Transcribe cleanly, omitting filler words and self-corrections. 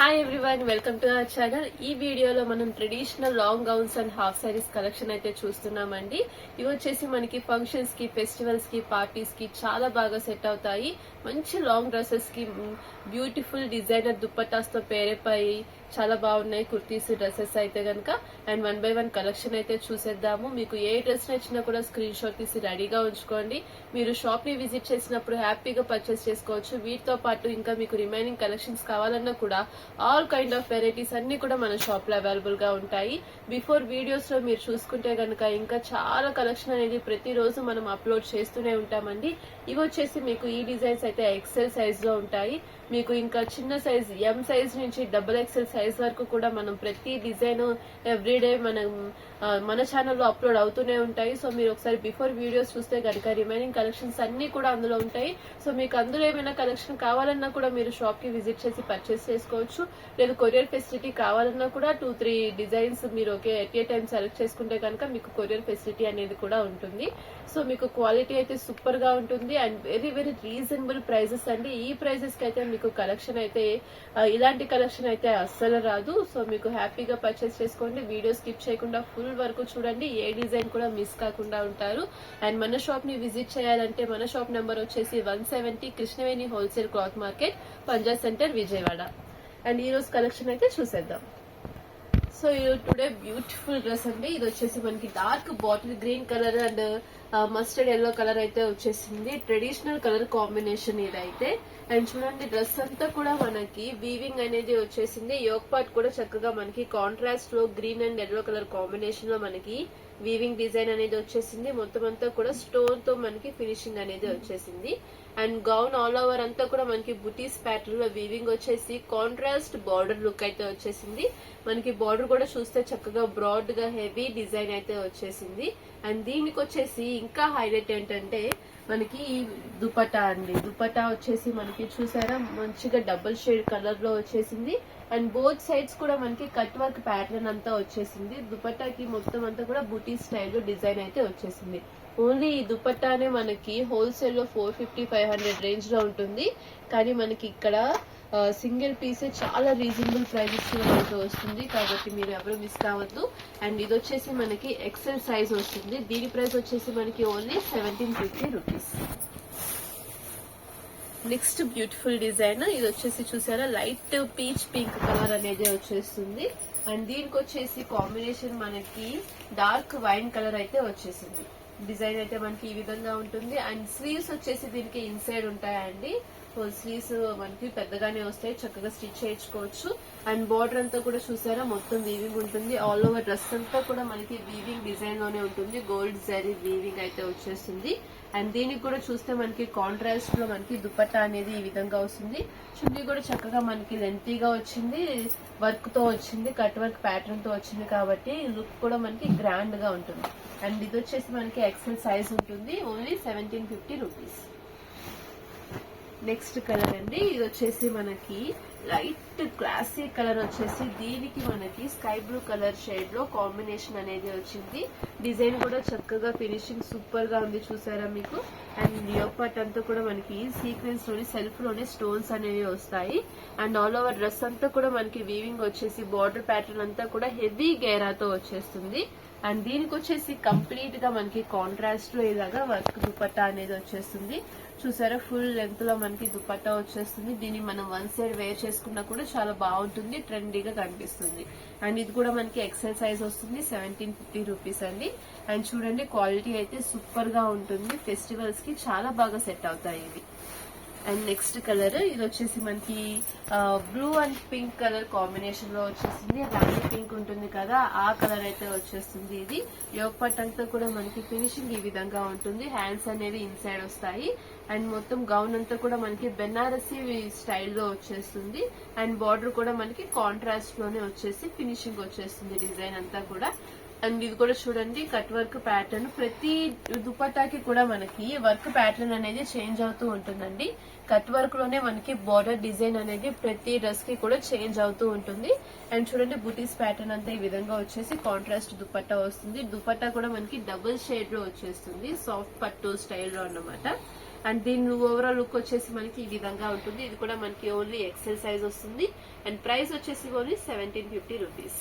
Hi everyone, welcome to our channel. ఈ వీడియోలో మనం traditional long gowns and half saris collection అయితే చూస్తున్నామండి. ఇవి వచ్చేసి మనకి ఫంక్షన్స్ కి, ఫెస్టివల్స్ కి, పార్టీస్ కి చాలా బాగా సెట్ అవుతాయి. మంచి లాంగ్ డ్రెస్సెస్ కి బ్యూటిఫుల్ డిజైనర్ దుప్పటాస్ తో పేరైపోయి చాలా బాగున్నాయి కుర్తీస్, డ్రెస్సెస్ అయితే గనక. అండ్ 1 by 1 కలెక్షన్ అయితే చూసేద్దాము. మీకు ఏ డ్రెస్ నచ్చినా కూడా స్క్రీన్ షాట్ తీసి రెడీగా ఉంచుకోండి. మీరు షాప్ ని విజిట్ చేసినప్పుడు హ్యాపీగా పర్చేస్ చేసుకోవచ్చు. వీటితో పాటు ఇంకా మీకు రిమైనింగ్ కలెక్షన్స్ కావాలన్నా కూడా ఆల్ కైండ్ ఆఫ్ వెరైటీస్ అన్ని కూడా మన షాప్ లో అవైలబుల్ గా ఉంటాయి. బిఫోర్ వీడియోస్ లో మీరు చూసుకుంటే గనక ఇంకా చాలా కలెక్షన్ అనేది ప్రతిరోజు మనం అప్లోడ్ చేస్తూనే ఉంటామండి. ఇవి వచ్చేసి మీకు ఈ డిజైన్స్ అయితే ఎక్సెల్ సైజ్ లో ఉంటాయి. మీకు ఇంకా చిన్న సైజ్ ఎం సైజ్ నుంచి XXL సైజ్ వరకు కూడా మనం ప్రతి డిజైన్ ఎవ్రీడే మన ఛానల్లో అప్లోడ్ అవుతూనే ఉంటాయి. సో మీరు ఒకసారి బిఫోర్ వీడియోస్ చూస్తే కనుక రిమైనింగ్ కలెక్షన్స్ అన్ని కూడా అందులో ఉంటాయి. సో మీకు అందులో ఏమైనా కలెక్షన్ కావాలన్నా కూడా మీరు షాప్ కి విజిట్ చేసి పర్చేస్ చేసుకోవచ్చు. లేదు కొరియర్ ఫెసిలిటీ కావాలన్నా కూడా 2-3 డిజైన్స్ మీరు ఒకే ఎట్ ఏ టైం సెలెక్ట్ చేసుకుంటే కనుక మీకు కొరియర్ ఫెసిలిటీ అనేది కూడా ఉంటుంది. సో మీకు క్వాలిటీ అయితే సూపర్ గా ఉంటుంది and very very reasonable prices అండి. ఈ ప్రైజెస్ కి అయితే మీకు కలెక్షన్ అయితే ఇలాంటి కలెక్షన్ అయితే అస్సలు రాదు. సో మీకు హ్యాపీగా పర్చేస్ చేసుకోండి. వీడియో స్కిప్ చేయకుండా ఫుల్ వరకు చూడండి. ఏ డిజైన్ కూడా మిస్ కాకుండా ఉంటారు. అండ్ మన షాప్ ని విజిట్ చేయాలంటే మన షాప్ నెంబర్ వచ్చేసి 170 Krishnaveni wholesale cloth market, Panja center, Vijayawada. And ఈ రోజు కలెక్షన్ అయితే చూసేద్దాం. సో టుడే బ్యూటిఫుల్ డ్రెస్ అండి. ఇది వచ్చేసి మనకి dark bottle green colour and mustard yellow colour అయితే వచ్చేసింది. ట్రెడిషనల్ కలర్ కాంబినేషన్ ఇదైతే. అండ్ చూడండి డ్రెస్ అంతా కూడా మనకి వీవింగ్ అనేది వచ్చేసింది. యోక్ పార్ట్ కూడా చక్కగా మనకి కాంట్రాస్ట్ లో green and yellow colour combination లో మనకి వీవింగ్ డిజైన్ అనేది వచ్చేసింది. మొత్తం అంతా కూడా స్టోన్ తో మనకి ఫినిషింగ్ అనేది వచ్చేసింది. అండ్ గౌన్ ఆల్ ఓవర్ అంతా కూడా మనకి బుటీస్ ప్యాటర్న్ లో వీవింగ్ వచ్చేసి కాంట్రాస్ట్ బార్డర్ లుక్ అయితే వచ్చేసింది. మనకి బార్డర్ కూడా చూస్తే చక్కగా బ్రాడ్ గా హెవీ డిజైన్ అయితే వచ్చేసింది. అండ్ దీనికి వచ్చేసి ఇంకా హైలైట్ ఏంటంటే మనకి ఈ దుపట్టా అండి. దుపట్టా వచ్చేసి మనకి చూసారా మంచిగా డబుల్ షేడ్ కలర్ లో వచ్చేసింది. అండ్ బోత్ సైడ్స్ కూడా మనకి కట్ వర్క్ ప్యాటర్న్ అంతా వచ్చేసింది. దుపట్టాకి మొత్తం అంతా కూడా బుటీ స్టైల్ డిజైన్ అయితే వచ్చేసింది. ఓన్లీ ఈ దుపట్టానే మనకి హోల్సేల్ లో 450-500 రేంజ్ లో ఉంటుంది. కానీ మనకి ఇక్కడ సింగిల్ పీసే చాలా రీజనబుల్ ప్రైజెస్ లో మనకి వస్తుంది. కాబట్టి మీరు ఎవరు మిస్ కావద్దు. అండ్ ఇది వచ్చేసి మనకి ఎక్సెల్ సైజ్ వస్తుంది. దీని ప్రైస్ వచ్చేసి మనకి only 1750 rupees. Next beautiful design ఇది వచ్చేసి చూసారా లైట్ పీచ్ పింక్ కలర్ అనేది వచ్చేస్తుంది. అండ్ దీనికి వచ్చేసి కాంబినేషన్ మనకి డార్క్ వైన్ కలర్ అయితే వచ్చేసింది. డిజైన్ అయితే మనకి ఈ విధంగా ఉంటుంది. అండ్ స్లీవ్స్ వచ్చేసి దీనికి ఇన్సైడ్ ఉంటాయండి. స్లీవ్స్ మనకి పెద్దగానే వస్తాయి, చక్కగా స్టిచ్ చేయించుకోవచ్చు. అండ్ బార్డర్ అంతా కూడా చూసారా మొత్తం వీవింగ్ ఉంటుంది. ఆల్ ఓవర్ డ్రెస్ అంతా కూడా మనకి వీవింగ్ డిజైన్ లోనే ఉంటుంది. గోల్డ్ జరీ వీవింగ్ అయితే వచ్చేస్తుంది. అండ్ దీనికి కూడా చూస్తే మనకి కాంట్రాస్ట్ లో మనకి దుపట్టా అనేది ఈ విధంగా వస్తుంది. చున్నీ కూడా చక్కగా మనకి లెంతీగా వచ్చింది, వర్క్ తో వచ్చింది, కట్ వర్క్ ప్యాటర్న్ తో వచ్చింది. కాబట్టి లుక్ కూడా మనకి గ్రాండ్ గా ఉంటుంది. అండ్ ఇది వచ్చేసి మనకి ఎక్సెల్ సైజ్ ఉంటుంది. Only 1750 rupees. నెక్స్ట్ కలర్ అండి. ఇది వచ్చేసి మనకి లైట్ క్లాసీ కలర్ వచ్చేసి దీనికి మనకి స్కై బ్లూ కలర్ షేడ్ లో కాంబినేషన్ అనేది వచ్చింది. డిజైన్ కూడా చక్కగా ఫినిషింగ్ సూపర్ గా ఉంది చూసారా మీకు. అండ్ యోక్ పార్ట్ అంతా కూడా మనకి సీక్వెన్స్ లోని సెల్ఫ్ లోనే స్టోన్స్ అనేవి వస్తాయి. అండ్ ఆల్ ఓవర్ డ్రెస్ అంతా కూడా మనకి వీవింగ్ వచ్చేసి బార్డర్ ప్యాటర్న్ అంతా కూడా హెవీ గేరాతో వచ్చేస్తుంది. అండ్ దీనికి వచ్చేసి కంప్లీట్ గా మనకి కాంట్రాస్ట్ లో ఇలాగా వర్క్ దుపట్టా అనేది వచ్చేస్తుంది. చూసారా ఫుల్ లెంత్ లో మనకి దుపట్టా వచ్చేస్తుంది. దీన్ని మనం వన్ సైడ్ వేర్ చేసుకున్నా కూడా చాలా బాగుంటుంది, ట్రెండీగా కనిపిస్తుంది. అండ్ ఇది కూడా మనకి ఎక్సెల్ సైజ్ వస్తుంది. 1750 రూపీస్ అండి. అండ్ చూడండి క్వాలిటీ అయితే సూపర్ గా ఉంటుంది. ఫెస్టివల్స్ కి చాలా బాగా సెట్ అవుతాయి ఇవి. అండ్ నెక్స్ట్ కలర్ ఇది వచ్చేసి మనకి blue and pink colour combination లో వచ్చేసింది. రాణి పింక్ ఉంటుంది కదా ఆ కలర్ అయితే వచ్చేస్తుంది. ఇది యోక్ పార్ట్ అంతా కూడా మనకి ఫినిషింగ్ ఈ విధంగా ఉంటుంది. హ్యాండ్స్ అనేవి ఇన్సైడ్ వస్తాయి. అండ్ మొత్తం గౌన్ అంతా కూడా మనకి బెనారసీ స్టైల్లో వచ్చేస్తుంది. అండ్ బార్డర్ కూడా మనకి కాంట్రాస్ట్ లోనే వచ్చేసి ఫినిషింగ్ వచ్చేస్తుంది డిజైన్ అంతా కూడా. అండ్ ఇది కూడా చూడండి కట్ వర్క్ ప్యాటర్న్. ప్రతి దుపట్టాకి కూడా మనకి వర్క్ ప్యాటర్న్ అనేది చేంజ్ అవుతూ ఉంటుందండి. కట్ వర్క్ లోనే మనకి బార్డర్ డిజైన్ అనేది ప్రతి డ్రెస్ కి కూడా చేంజ్ అవుతూ ఉంటుంది. అండ్ చూడండి బుటీస్ ప్యాటర్న్ అంతా ఈ విధంగా వచ్చేసి కాంట్రాస్ట్ దుపట్టా వస్తుంది. దుపట్టా కూడా మనకి డబుల్ షేడ్ లో వచ్చేస్తుంది, సాఫ్ట్ పట్టు స్టైల్లో అన్నమాట. అండ్ దీని ఓవరాల్ లుక్ వచ్చేసి మనకి ఈ విధంగా ఉంటుంది. ఇది కూడా మనకి ఓన్లీ ఎక్సెల్ సైజ్ వస్తుంది. అండ్ ప్రైస్ వచ్చేసి ఓన్లీ 1750 రూపీస్.